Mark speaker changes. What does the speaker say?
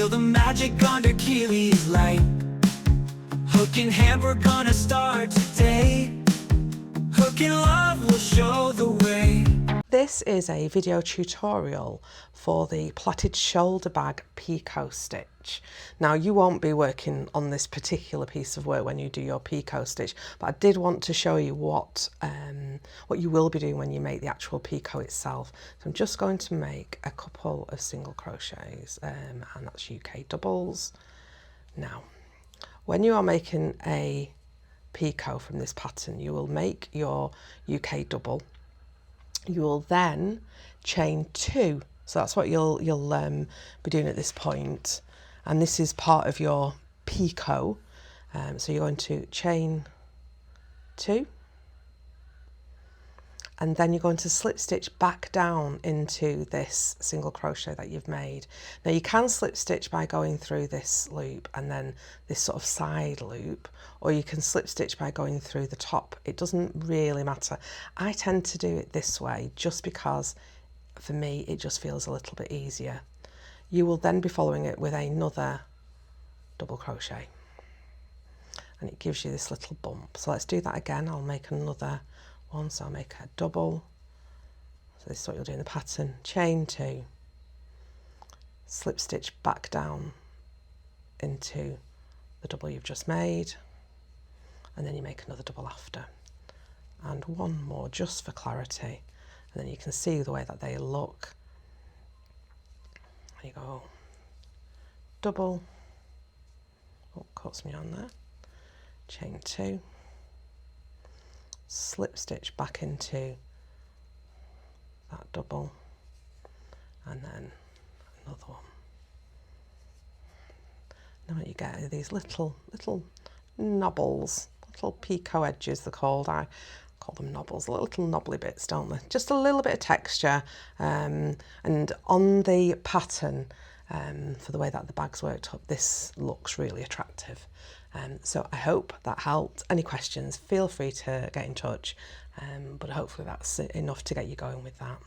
Speaker 1: Feel the magic under Keely's light. Hook in hand, we're gonna start today. Hook in love will show the way.
Speaker 2: This is a video tutorial for the plaited shoulder bag Picot Stitch. Now, you won't be working on this particular piece of work when you do your Picot Stitch, but I did want to show you what you will be doing when you make the actual Picot itself. So I'm just going to make a couple of single crochets, and that's UK doubles. Now, when you are making a Picot from this pattern, you will make your UK double. You will then chain 2, so that's what you'll be doing at this point, and this is part of your Picot. So you're going to chain 2, and then you're going to slip stitch back down into this single crochet that you've made. Now, you can slip stitch by going through this loop and then this sort of side loop, or you can slip stitch by going through the top. It doesn't really matter. I tend to do it this way just because for me it just feels a little bit easier. You will then be following it with another double crochet, and it gives you this little bump. So let's do that again. I'll make another one, so I'll make a double. So this is what you'll do in the pattern. Chain 2, slip stitch back down into the double you've just made, and then you make another double after, and one more just for clarity, and then you can see the way that they look. There you go, double, oh, cuts me on there, chain 2, slip stitch back into that double, and then another one. Now what you get are these little knobbles, little Picot edges they're called. I call them knobbles, little knobbly bits, don't they? Just a little bit of texture, and on the pattern, for the way that the bag's worked up, this looks really attractive. So I hope that helped. Any questions, feel free to get in touch, but hopefully that's enough to get you going with that.